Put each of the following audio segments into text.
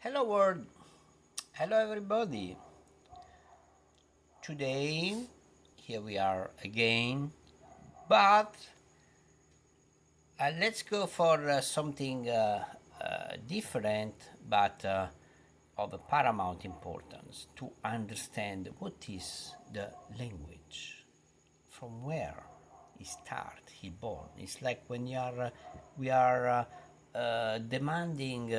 Hello world, hello everybody. Today, here we are again, but let's go for something different, but of a paramount importance to understand what is the language, from where he start, he born. It's like when we are demanding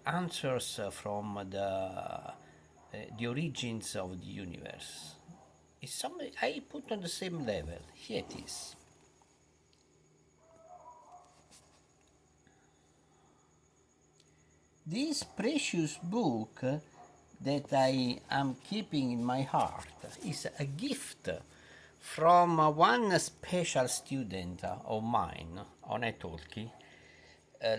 answers from the origins of the universe. It's something I put on the same level. Here it is. This precious book that I am keeping in my heart is a gift from one special student of mine on italki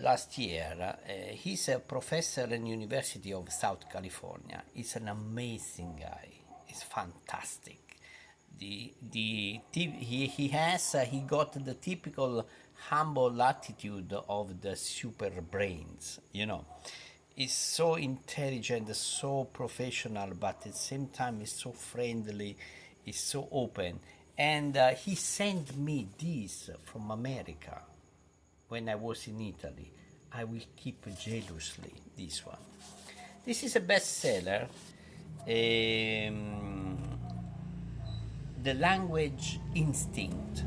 last year. He's a professor in University of South California. He's an amazing guy. He's fantastic. He got the typical humble attitude of the super brains. He's so intelligent, so professional, but at the same time he's so friendly, he's so open. And he sent me this from America when I was in Italy. I will keep jealously this one. This is a bestseller. The Language Instinct.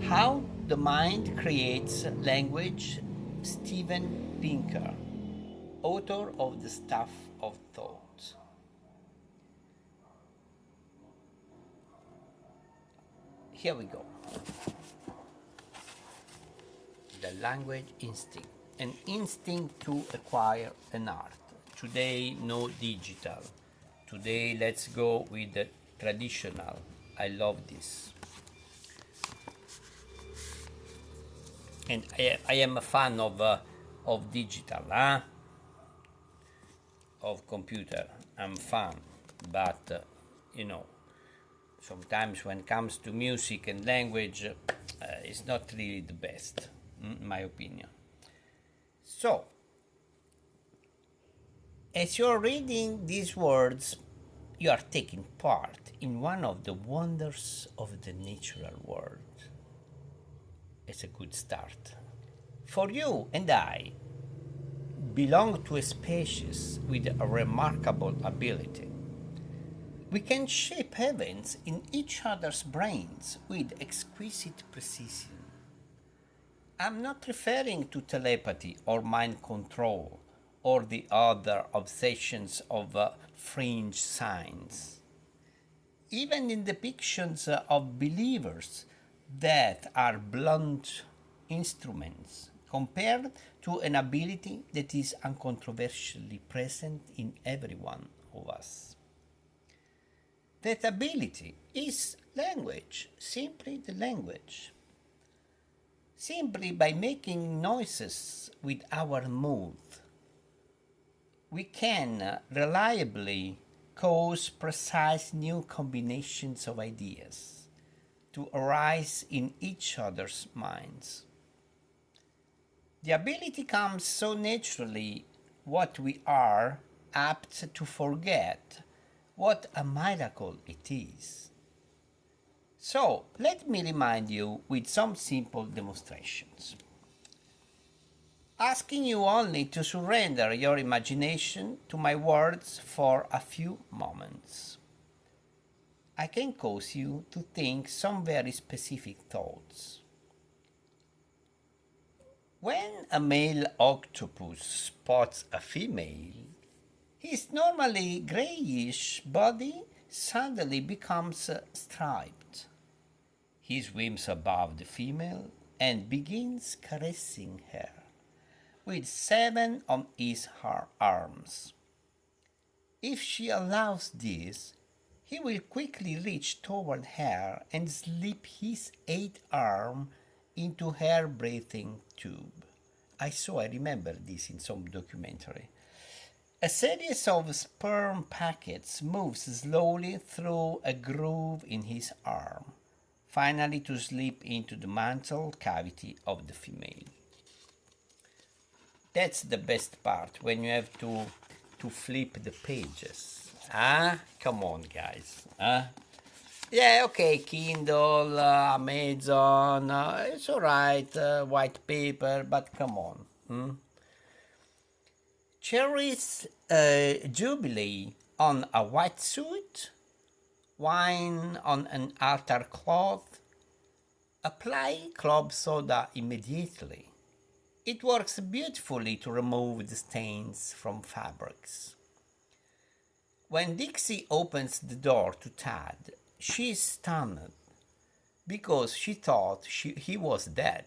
How the Mind Creates Language, S.Pinker, author of The Stuff of Thought. Here we go. The language instinct. An instinct to acquire an art. Today, no digital. Today, let's go with the traditional. I love this. And I am a fan of digital, of computer. I'm fan, but sometimes when it comes to music and language, it's not really the best, in my opinion. So, as you're reading these words, you are taking part in one of the wonders of the natural world. It's a good start. For you and I belong to a species with a remarkable ability. We can shape heavens in each other's brains with exquisite precision. I'm not referring to telepathy or mind control or the other obsessions of fringe science. Even in depictions of believers that are blunt instruments compared to an ability that is uncontroversially present in every one of us. That ability is language, simply the language. Simply by making noises with our mouth, we can reliably cause precise new combinations of ideas to arise in each other's minds. The ability comes so naturally what we are apt to forget what a miracle it is. So, let me remind you with some simple demonstrations. Asking you only to surrender your imagination to my words for a few moments. I can cause you to think some very specific thoughts. When a male octopus spots a female, his normally grayish body suddenly becomes striped. He swims above the female and begins caressing her with 7 on his arms. If she allows this, he will quickly reach toward her and slip his 8th arm into her breathing tube. I remember this in some documentary. A series of sperm packets moves slowly through a groove in his arm, finally to slip into the mantle cavity of the female. That's the best part, when you have to flip the pages. Ah, come on, guys. Yeah, okay, Kindle, Amazon, it's all right, white paper, but come on. Cherries jubilee on a white suit, wine on an altar cloth. Apply club soda immediately. It works beautifully to remove the stains from fabrics. When Dixie opens the door to Tad, she is stunned because she thought he was dead.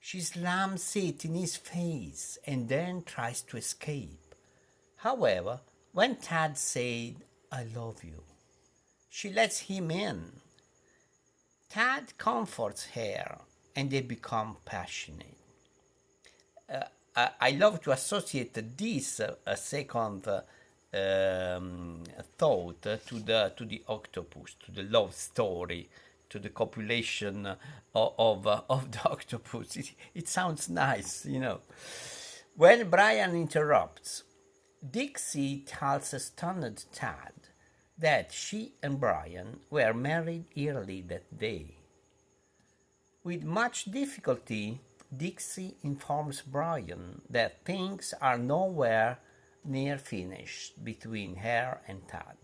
She slams it in his face and then tries to escape. However, when Tad said, "I love you," she lets him in. Tad comforts her and they become passionate. I love to associate this second thought to the octopus, to the love story, to the copulation of the octopus. It sounds nice, you know. When Brian interrupts, Dixie tells a stunned Tad that she and Brian were married early that day. With much difficulty, Dixie informs Brian that things are nowhere near finished between her and Tad.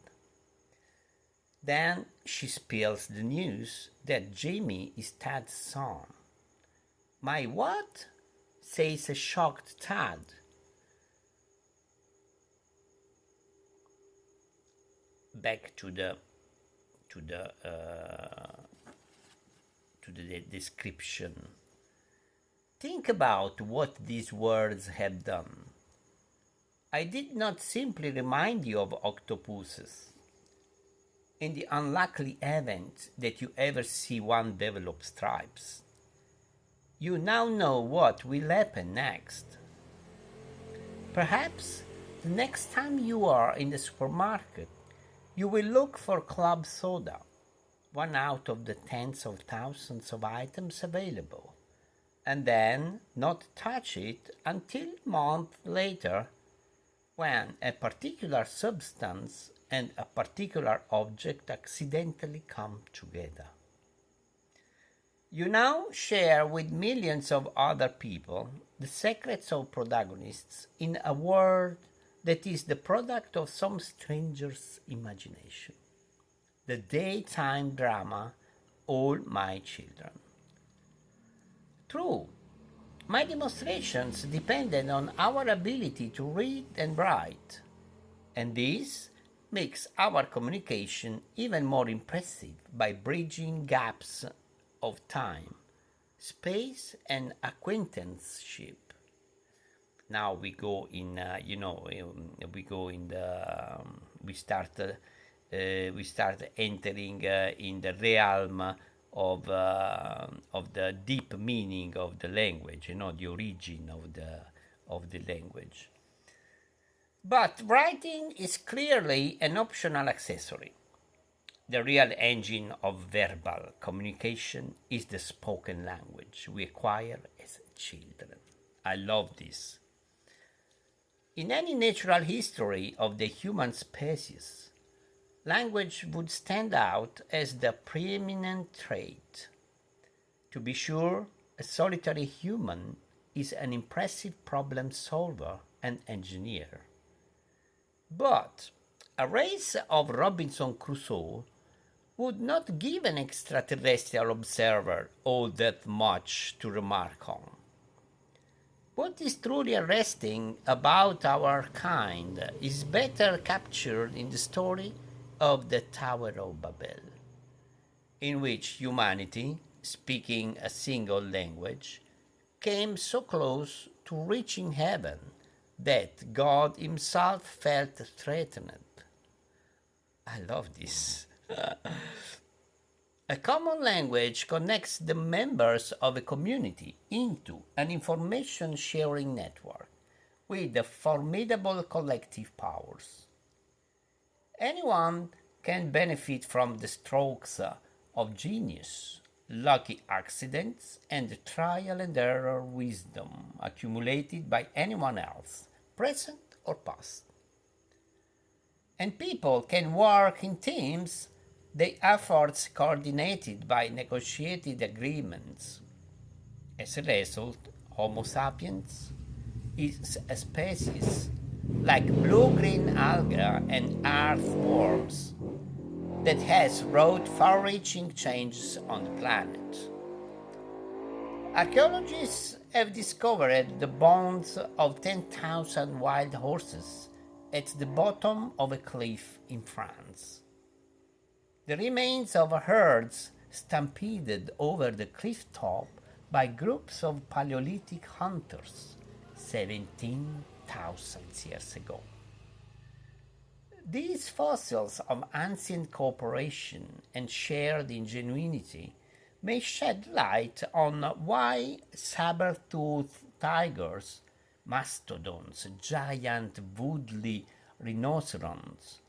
Then she spills the news that Jamie is Tad's son. "My what?" says a shocked Tad. Back to the description. Think about what these words have done. I did not simply remind you of octopuses. In the unlikely event that you ever see one develop stripes, you now know what will happen next. Perhaps the next time you are in the supermarket, you will look for club soda, one out of the tens of thousands of items available, and then not touch it until a month later, when a particular substance and a particular object accidentally come together. You now share with millions of other people the secrets of protagonists in a world that is the product of some stranger's imagination. The daytime drama, All My Children. True, my demonstrations depended on our ability to read and write, and this makes our communication even more impressive by bridging gaps of time, space, and acquaintanceship. Now we go in, we go in the, we start entering in the realm of the deep meaning of the language, the origin of the language. But writing is clearly an optional accessory. The real engine of verbal communication is the spoken language we acquire as children. I love this. In any natural history of the human species, language would stand out as the preeminent trait. To be sure, a solitary human is an impressive problem solver and engineer. But a race of Robinson Crusoe would not give an extraterrestrial observer all that much to remark on. What is truly arresting about our kind is better captured in the story of the Tower of Babel, in which humanity, speaking a single language, came so close to reaching heaven that God himself felt threatened. I love this. A common language connects the members of a community into an information sharing network with the formidable collective powers. Anyone can benefit from the strokes of genius lucky accidents, and trial and error wisdom accumulated by anyone else, present or past. And people can work in teams, their efforts coordinated by negotiated agreements. As a result, Homo sapiens is a species like blue-green algae and earthworms that has wrought far-reaching changes on the planet. Archaeologists have discovered the bones of 10,000 wild horses at the bottom of a cliff in France. The remains of herds stampeded over the cliff top by groups of Paleolithic hunters 17,000 years ago. These fossils of ancient cooperation and shared ingenuity may shed light on why saber-toothed tigers, mastodons, giant woolly rhinoceros,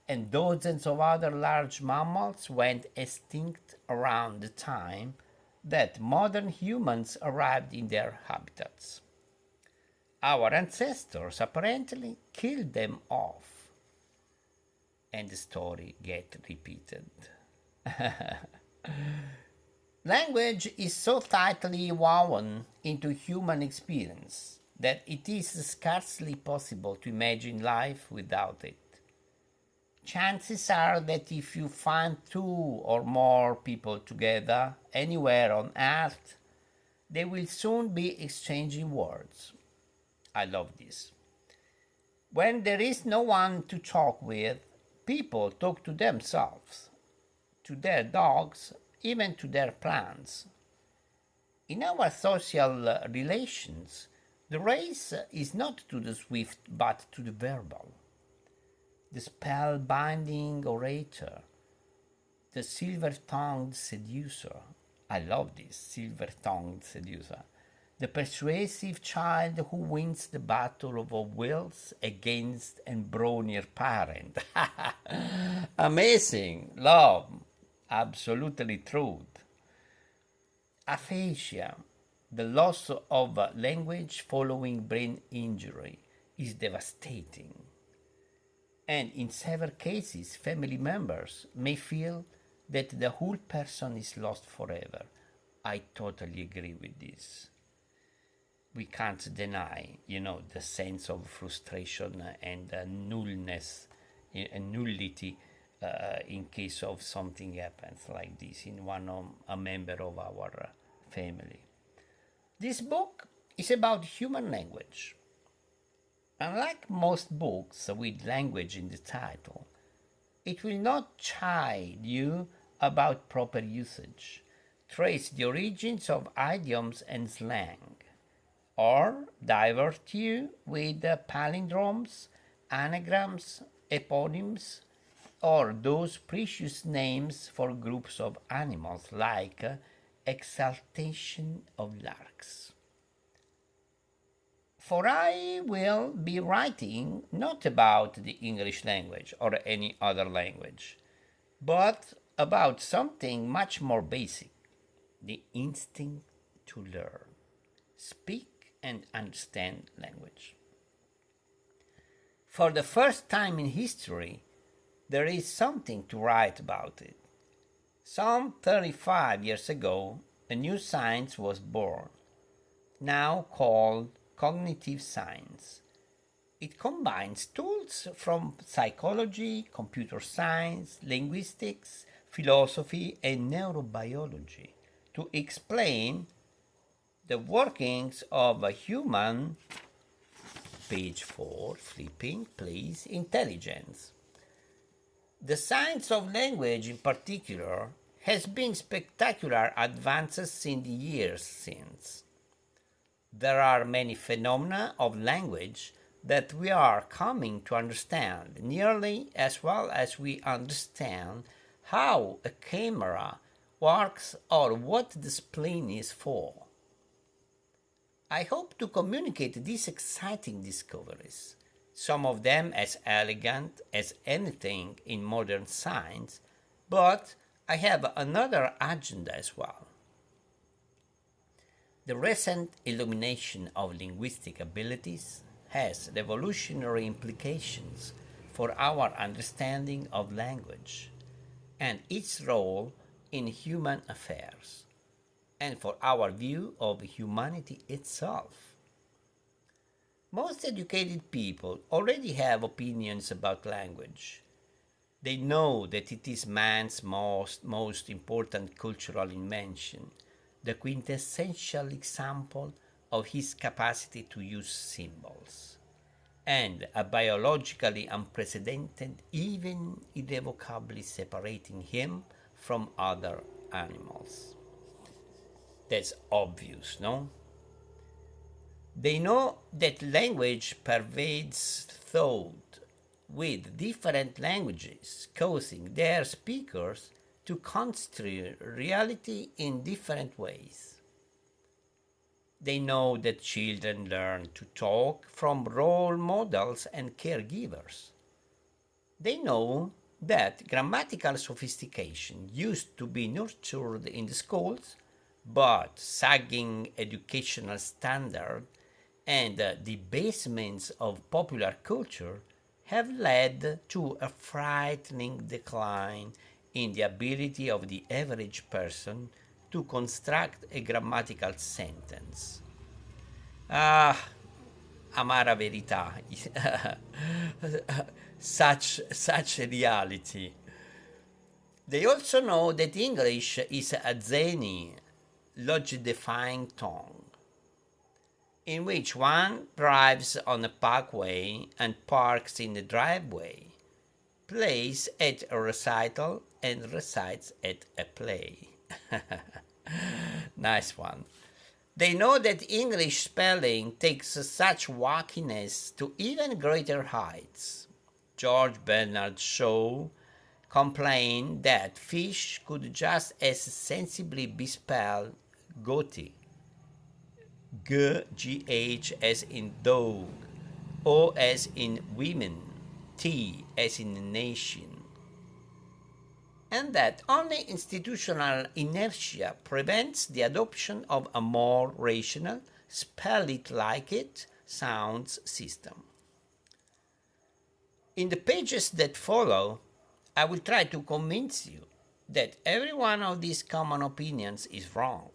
and dozens of other large mammals went extinct around the time that modern humans arrived in their habitats. Our ancestors apparently killed them off, and the story gets repeated. Language is so tightly woven into human experience that it is scarcely possible to imagine life without it. Chances are that if you find two or more people together anywhere on earth, they will soon be exchanging words. I love this. When there is no one to talk with, people talk to themselves, to their dogs, even to their plants. In our social relations, the race is not to the swift but to the verbal. The spellbinding orator, the silver-tongued seducer. I love this, silver-tongued seducer. The persuasive child who wins the battle of wills against and brawnier parent. Amazing, love, absolutely truth. Aphasia, the loss of language following brain injury, is devastating. And in several cases, family members may feel that the whole person is lost forever. I totally agree with this. We can't deny, the sense of frustration and nullness and nullity in case of something happens like this in a member of our family. This book is about human language. Unlike most books with language in the title, it will not chide you about proper usage, trace the origins of idioms and slang, or divert you with palindromes, anagrams, eponyms, or those precious names for groups of animals like exaltation of larks. For I will be writing not about the English language or any other language, but about something much more basic, the instinct to learn, speak and understand language. For the first time in history, there is something to write about it. Some 35 years ago, a new science was born, now called cognitive science. It combines tools from psychology, computer science, linguistics, philosophy, and neurobiology to explain the workings of a human, page 4, flipping, please, intelligence. The science of language in particular has been spectacular advances in the years since. There are many phenomena of language that we are coming to understand nearly as well as we understand how a camera works or what the spleen is for. I hope to communicate these exciting discoveries, some of them as elegant as anything in modern science, but I have another agenda as well. The recent illumination of linguistic abilities has revolutionary implications for our understanding of language and its role in human affairs, and for our view of humanity itself. Most educated people already have opinions about language. They know that it is man's most important cultural invention, the quintessential example of his capacity to use symbols, and a biologically unprecedented, even irrevocably separating him from other animals. That's obvious, no? They know that language pervades thought, with different languages causing their speakers to construe reality in different ways. They know that children learn to talk from role models and caregivers. They know that grammatical sophistication used to be nurtured in the schools, but sagging educational standards and the basements of popular culture have led to a frightening decline in the ability of the average person to construct a grammatical sentence. Ah, amara verità. such a reality. They also know that English is a zany, logic-defying tongue, in which one drives on a parkway and parks in the driveway, plays at a recital and recites at a play. Nice one. They know that English spelling takes such wackiness to even greater heights. George Bernard Shaw complained that fish could just as sensibly be spelled goatee, G-H as in dog, O as in women, T as in nation, and that only institutional inertia prevents the adoption of a more rational, spell it like it sounds system. In the pages that follow, I will try to convince you that every one of these common opinions is wrong,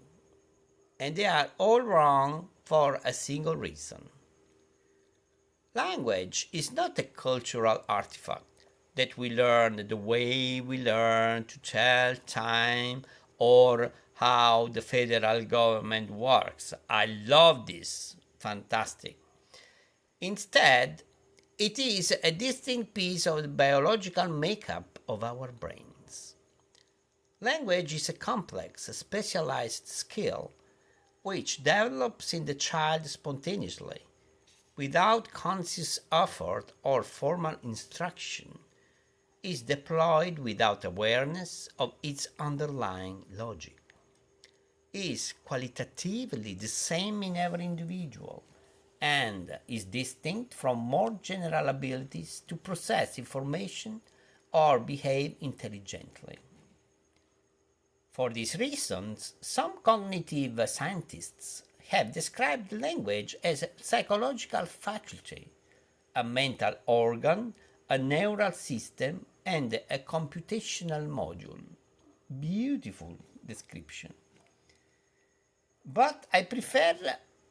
and they are all wrong for a single reason. Language is not a cultural artifact that we learn the way we learn to tell time or how the federal government works. I love this. Fantastic. Instead, it is a distinct piece of the biological makeup of our brains. Language is a complex, specialized skill which develops in the child spontaneously, without conscious effort or formal instruction, is deployed without awareness of its underlying logic, is qualitatively the same in every individual, and is distinct from more general abilities to process information or behave intelligently. For these reasons, some cognitive scientists have described language as a psychological faculty, a mental organ, a neural system, and a computational module. Beautiful description. But I prefer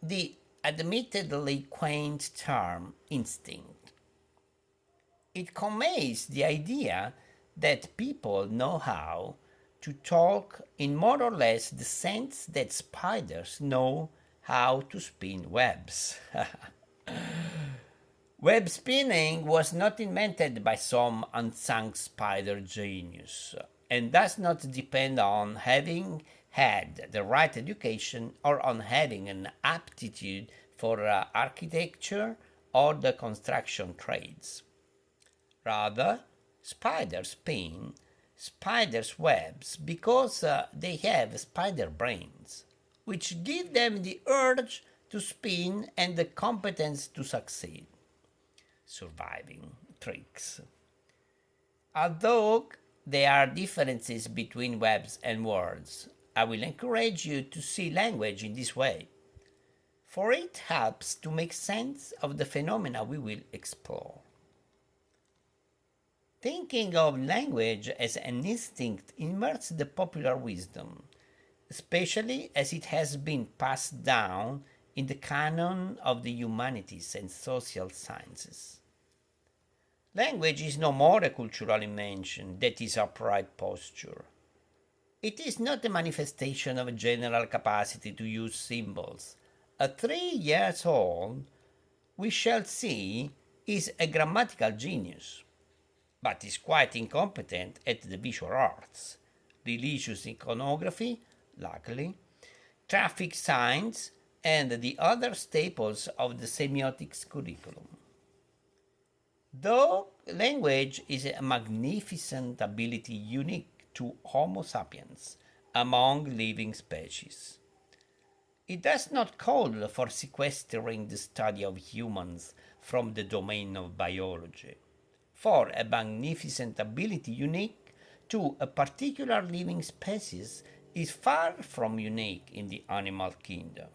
the admittedly quaint term instinct. It conveys the idea that people know how to talk in more or less the sense that spiders know how to spin webs. Web spinning was not invented by some unsung spider genius and does not depend on having had the right education or on having an aptitude for architecture or the construction trades. Rather, spiders spin spiders' webs because they have spider brains, which give them the urge to spin and the competence to succeed. Surviving tricks. A dog there are differences between verbs and words. I will encourage you to see language in this way, for it helps to make sense of the phenomena we will explore. Thinking of language as an instinct inverts the popular wisdom, especially as it has been passed down in the canon of the humanities and social sciences. Language is no more a cultural invention that is upright posture. It is not a manifestation of a general capacity to use symbols. At 3 years old, we shall see, is a grammatical genius, but is quite incompetent at the visual arts, religious iconography, luckily, traffic signs, and the other staples of the semiotics curriculum. Though language is a magnificent ability unique to Homo sapiens among living species, it does not call for sequestering the study of humans from the domain of biology, for a magnificent ability unique to a particular living species is far from unique in the animal kingdom.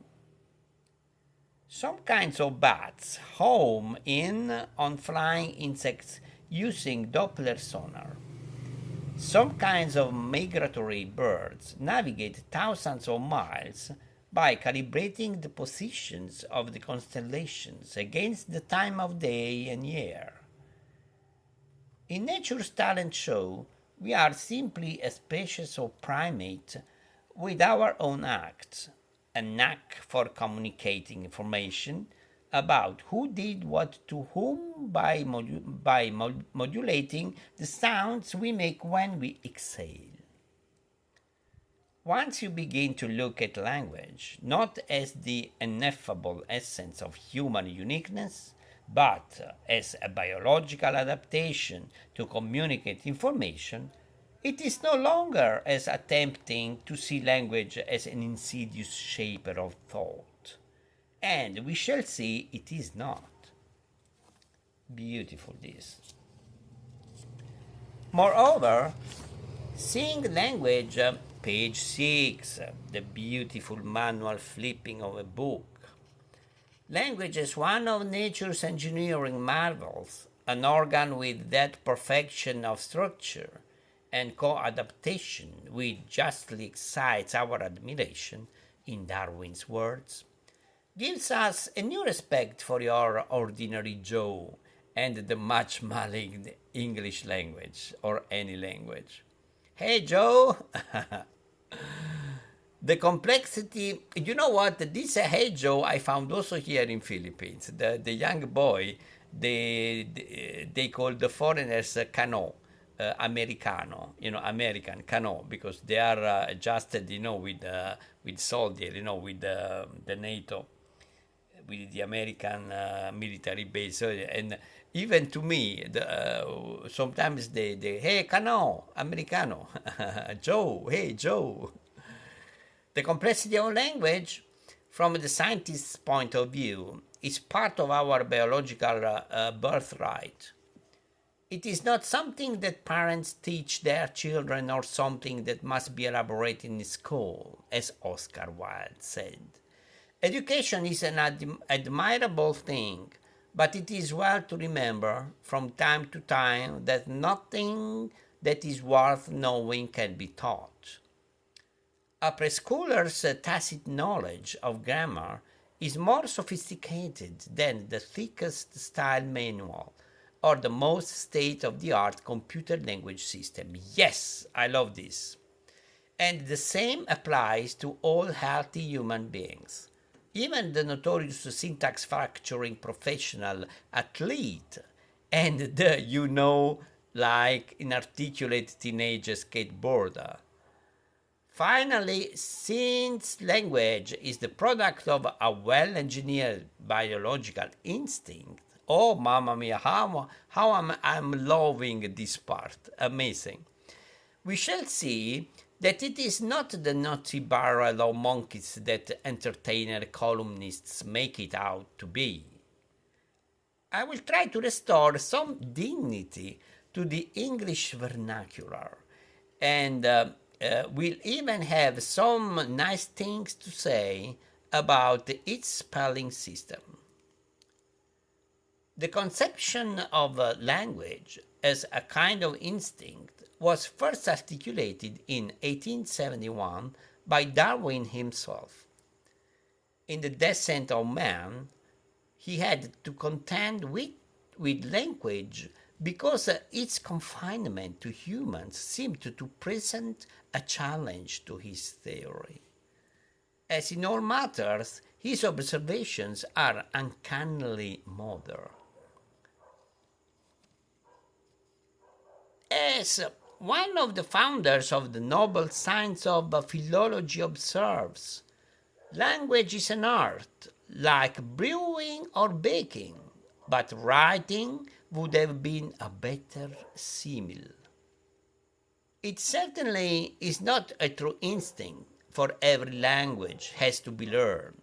Some kinds of bats home in on flying insects using Doppler sonar. Some kinds of migratory birds navigate thousands of miles by calibrating the positions of the constellations against the time of day and year. In nature's talent show, we are simply a species of primate with our own acts, a knack for communicating information about who did what to whom by modulating the sounds we make when we exhale. Once you begin to look at language not as the ineffable essence of human uniqueness, but as a biological adaptation to communicate information, it is no longer as attempting to see language as an insidious shaper of thought. And we shall see it is not. Beautiful this. Moreover, seeing language, page 6, the beautiful manual flipping of a book. Language is one of nature's engineering marvels, an organ with that perfection of structure and co-adaptation which justly excites our admiration, in Darwin's words, gives us a new respect for your ordinary Joe and the much maligned English language, or any language. Hey Joe! The complexity, you know what, this Hey Joe I found also here in Philippines. The young boy, they call the foreigners cano. Americano, American cano, because they are adjusted, with soldier, with the NATO, with the American military base. So, and even to me, sometimes they hey cano, Americano, Joe, hey Joe. The complexity of language, from the scientist's point of view, is part of our biological birthright. It is not something that parents teach their children or something that must be elaborated in school, as Oscar Wilde said. Education is an admirable thing, but it is well to remember from time to time that nothing that is worth knowing can be taught. A preschooler's tacit knowledge of grammar is more sophisticated than the thickest style manual or the most state-of-the-art computer language system. Yes, I love this. And the same applies to all healthy human beings. Even the notorious syntax fracturing professional athlete and the, like inarticulate teenage skateboarder. Finally, since language is the product of a well-engineered biological instinct, oh, mamma mia, how I'm loving this part. Amazing. We shall see that it is not the naughty barrel of monkeys that entertainer columnists make it out to be. I will try to restore some dignity to the English vernacular And we'll even have some nice things to say about its spelling system. The conception of language as a kind of instinct was first articulated in 1871 by Darwin himself. In The Descent of Man, he had to contend with language because its confinement to humans seemed to present a challenge to his theory. As in all matters, his observations are uncannily modern. As one of the founders of the noble science of philology observes, language is an art, like brewing or baking, but writing would have been a better simile. It certainly is not a true instinct, for every language has to be learned.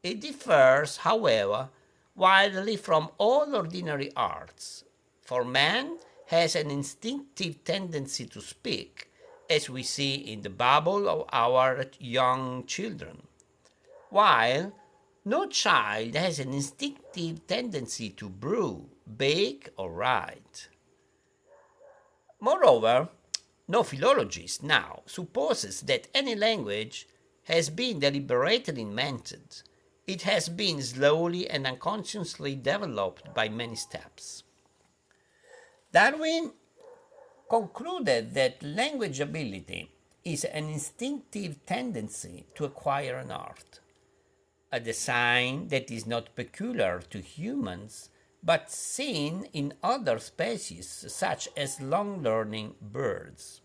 It differs, however, widely from all ordinary arts, for man has an instinctive tendency to speak, as we see in the babble of our young children, while no child has an instinctive tendency to brew, bake, or write. Moreover, no philologist now supposes that any language has been deliberately invented. It has been slowly and unconsciously developed by many steps. Darwin concluded that language ability is an instinctive tendency to acquire an art, a design that is not peculiar to humans but seen in other species such as long-learning birds.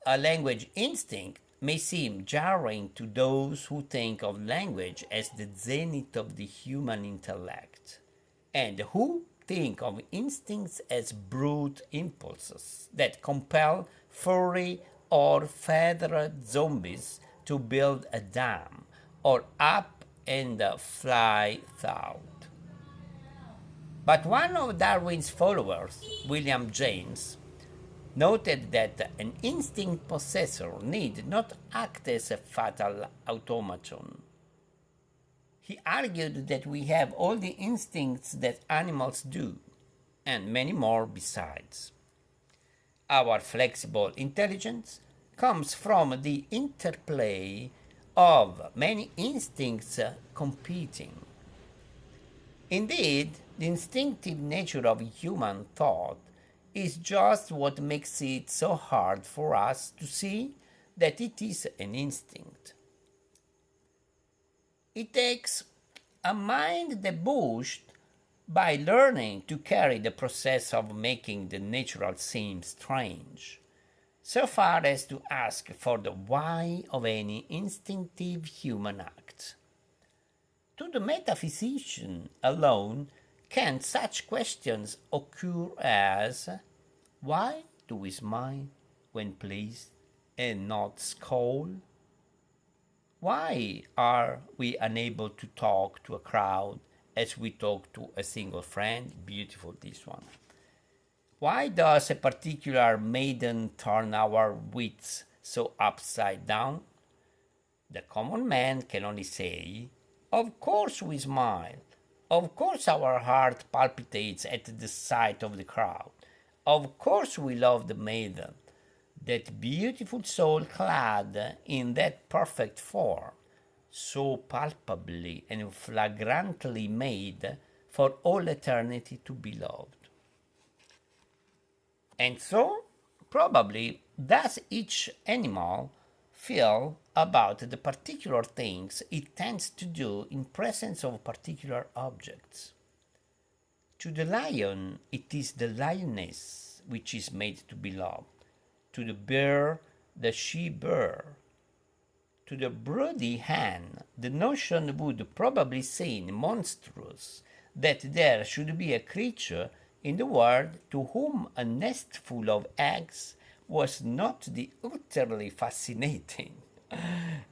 A language instinct may seem jarring to those who think of language as the zenith of the human intellect, and who think of instincts as brute impulses that compel furry or feathered zombies to build a dam or up and fly south. But one of Darwin's followers, William James, noted that an instinct possessor need not act as a fatal automaton. He argued that we have all the instincts that animals do, and many more besides. Our flexible intelligence comes from the interplay of many instincts competing. Indeed, the instinctive nature of human thought is just what makes it so hard for us to see that it is an instinct. It takes a mind debauched by learning to carry the process of making the natural seem strange, so far as to ask for the why of any instinctive human act. To the metaphysician alone can such questions occur as, why do we smile when pleased and not scowl? Why are we unable to talk to a crowd as we talk to a single friend? Beautiful, this one. Why does a particular maiden turn our wits so upside down? The common man can only say, of course we smile. Of course our heart palpitates at the sight of the crowd. Of course we love the maiden, that beautiful soul clad in that perfect form, so palpably and flagrantly made for all eternity to be loved. And so, probably, does each animal feel about the particular things it tends to do in presence of particular objects. To the lion, it is the lioness which is made to be loved. To the bear, the she-bear. To the broody hen, the notion would probably seem monstrous that there should be a creature in the world to whom a nestful of eggs was not the utterly fascinating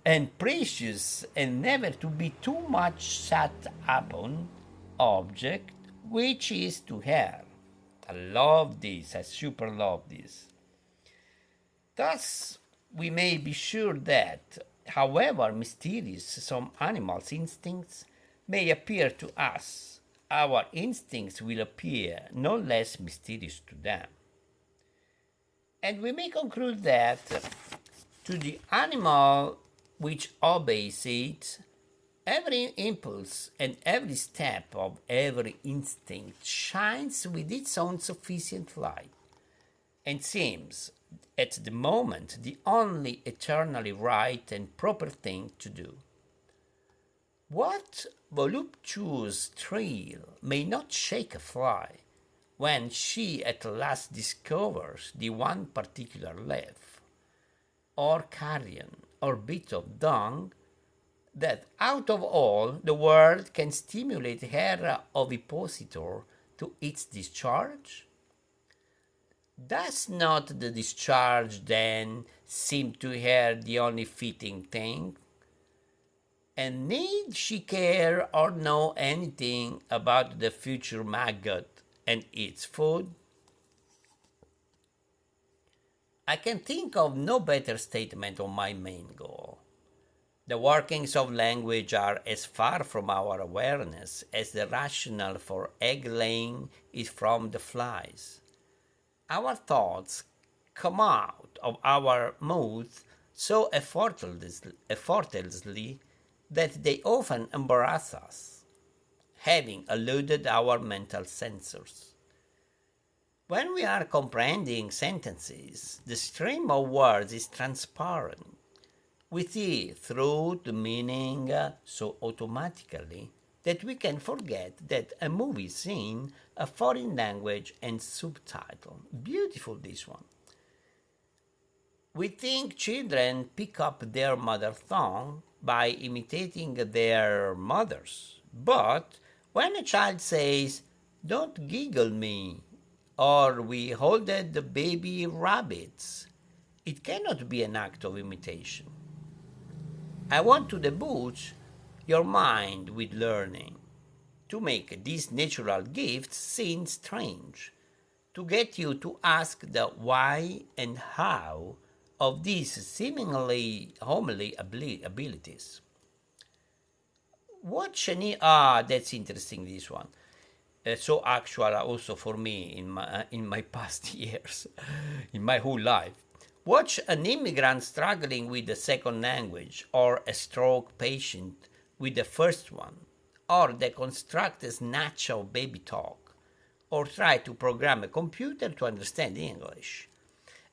and precious and never to be too much sat upon object which is to her. I love this, I super love this. Thus, we may be sure that, however mysterious some animals' instincts may appear to us, our instincts will appear no less mysterious to them. And we may conclude that to the animal which obeys it, every impulse and every step of every instinct shines with its own sufficient light, and seems at the moment the only eternally right and proper thing to do. What voluptuous thrill may not shake a fly when she at last discovers the one particular leaf, or carrion, or bit of dung that out of all the world can stimulate her ovipositor to its discharge? Does not the discharge then seem to her the only fitting thing? And need she care or know anything about the future maggot and its food? I can think of no better statement of my main goal. The workings of language are as far from our awareness as the rationale for egg laying is from the flies. Our thoughts come out of our mouth so effortlessly that they often embarrass us, having eluded our mental sensors. When we are comprehending sentences, the stream of words is transparent. We see through the meaning so automatically that we can forget that a movie scene, a foreign language, and subtitle. Beautiful, this one. We think children pick up their mother tongue by imitating their mothers. But when a child says, "Don't giggle me," or "We holded the baby rabbits," it cannot be an act of imitation. I want to debauch your mind with learning, to make these natural gifts seem strange, to get you to ask the why and how of these seemingly homely abilities. That's interesting, this one. So actual also for me in my past years, in my whole life. Watch an immigrant struggling with a second language, or a stroke patient with the first one, or deconstruct a snatch of baby talk, or try to program a computer to understand English,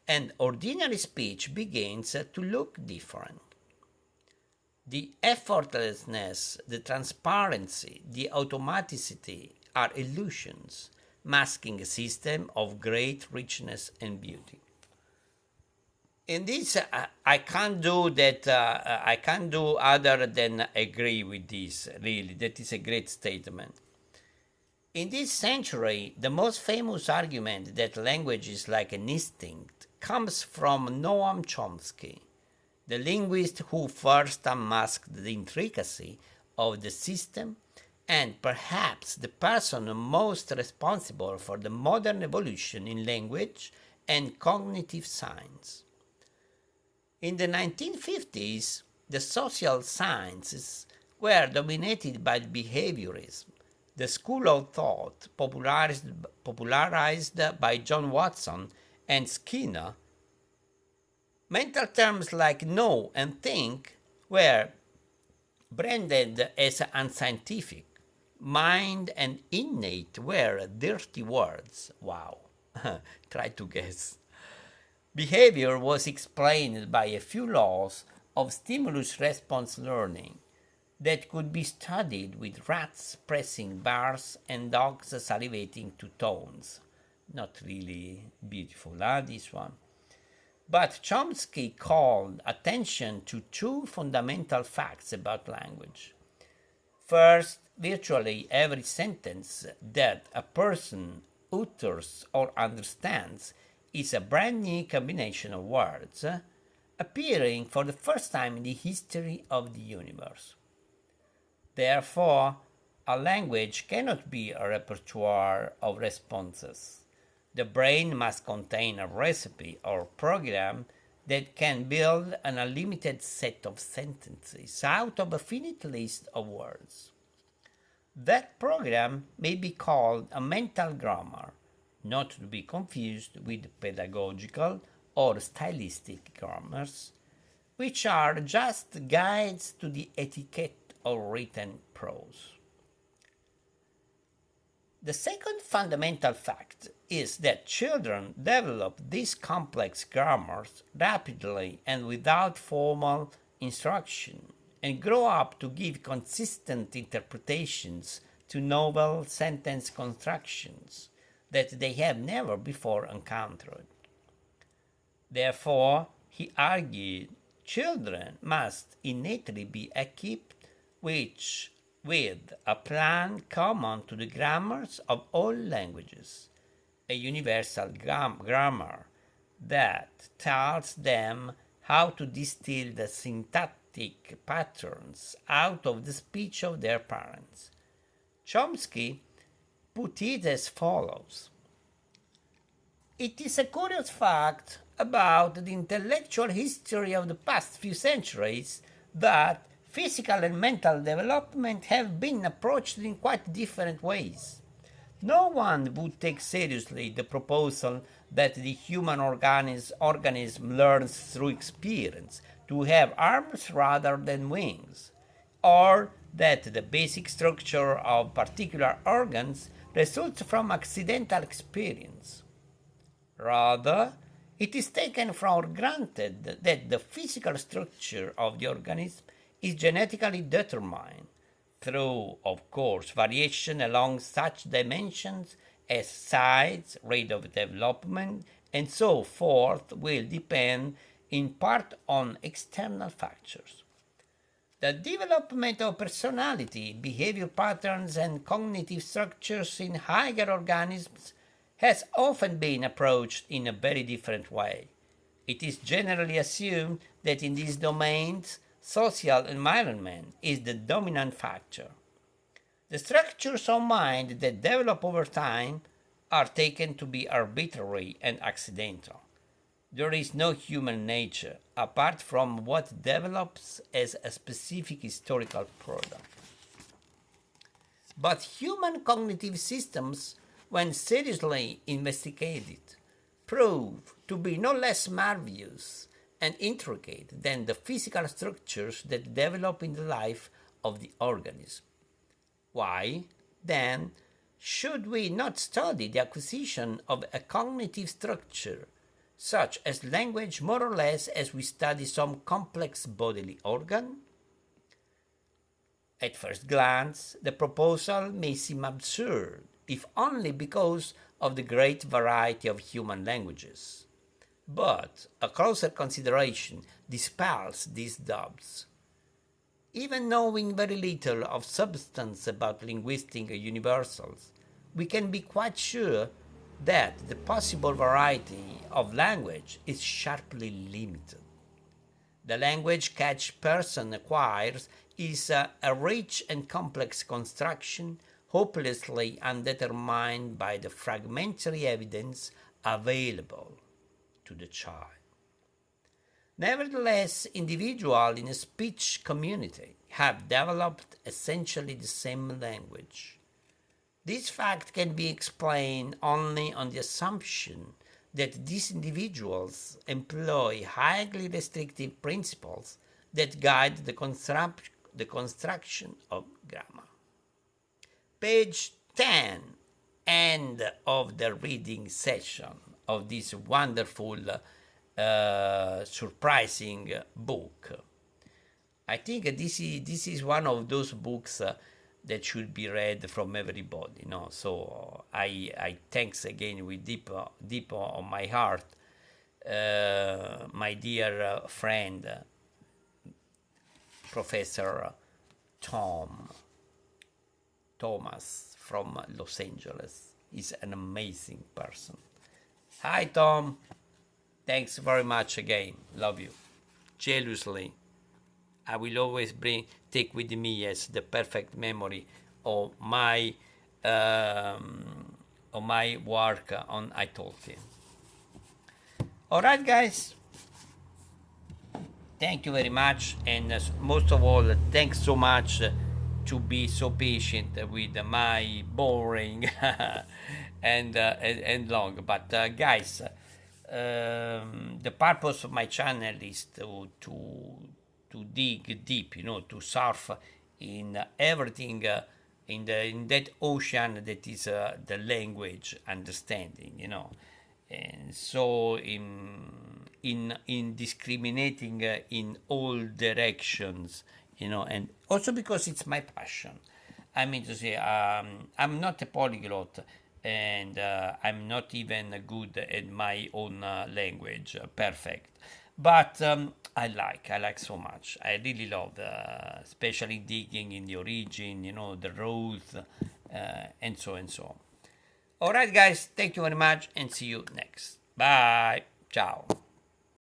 and ordinary speech begins to look different. The effortlessness, the transparency, the automaticity are illusions, masking a system of great richness and beauty. In this, I can't do that. I can't do other than agree with this. Really, that is a great statement. In this century, the most famous argument that language is like an instinct comes from Noam Chomsky, the linguist who first unmasked the intricacy of the system, and perhaps the person most responsible for the modern evolution in language and cognitive science. In the 1950s, the social sciences were dominated by behaviorism, the school of thought popularized by John Watson and Skinner. Mental terms like know and think were branded as unscientific. Mind and innate were dirty words. Wow. Try to guess. Behavior was explained by a few laws of stimulus-response learning that could be studied with rats pressing bars and dogs salivating to tones. Not really beautiful, this one. But Chomsky called attention to two fundamental facts about language. First, virtually every sentence that a person utters or understands is a brand new combination of words, appearing for the first time in the history of the universe. Therefore, a language cannot be a repertoire of responses. The brain must contain a recipe or program that can build an unlimited set of sentences out of a finite list of words. That program may be called a mental grammar, not to be confused with pedagogical or stylistic grammars, which are just guides to the etiquette of written prose. The second fundamental fact is that children develop these complex grammars rapidly and without formal instruction, and grow up to give consistent interpretations to novel sentence constructions that they have never before encountered. Therefore, he argued, children must innately be equipped with a plan common to the grammars of all languages, a universal grammar that tells them how to distill the syntactic patterns out of the speech of their parents. Chomsky put it as follows. It is a curious fact about the intellectual history of the past few centuries that physical and mental development have been approached in quite different ways. No one would take seriously the proposal that the human organism learns through experience to have arms rather than wings, or that the basic structure of particular organs results from accidental experience. Rather, it is taken for granted that the physical structure of the organism is genetically determined, through, of course, variation along such dimensions as size, rate of development, and so forth will depend in part on external factors. The development of personality, behavior patterns, and cognitive structures in higher organisms has often been approached in a very different way. It is generally assumed that in these domains, social environment is the dominant factor. The structures of mind that develop over time are taken to be arbitrary and accidental. There is no human nature apart from what develops as a specific historical product. But human cognitive systems, when seriously investigated, prove to be no less marvelous and intricate than the physical structures that develop in the life of the organism. Why, then, should we not study the acquisition of a cognitive structure, such as language, more or less as we study some complex bodily organ? At first glance, the proposal may seem absurd, if only because of the great variety of human languages. But a closer consideration dispels these doubts. Even knowing very little of substance about linguistic universals, we can be quite sure that the possible variety of language is sharply limited. The language each person acquires is a rich and complex construction, hopelessly undetermined by the fragmentary evidence available to the child. Nevertheless, individuals in a speech community have developed essentially the same language. This fact can be explained only on the assumption that these individuals employ highly restrictive principles that guide the construction of grammar. Page 10, end of the reading session of this wonderful, surprising book. I think this is one of those books that should be read from everybody. No, so I thanks again with deep on my heart, my dear friend, Professor Thomas from Los Angeles. He's an amazing person. Hi, Tom. Thanks very much again. Love you. Jealously. I will always take with me as the perfect memory of my work on iTalki. All right, guys. Thank you very much, and most of all, thanks so much to be so patient with my boring and long. But guys, the purpose of my channel is to dig deep, to surf in everything in that ocean that is the language understanding, and so in discriminating in all directions, and also because it's my passion. I mean to say, I'm not a polyglot, and I'm not even good at my own language, perfect. But I like so much. I really love, especially digging in the origin, the roots, and so and so. All right, guys, thank you very much, and see you next. Bye. Ciao.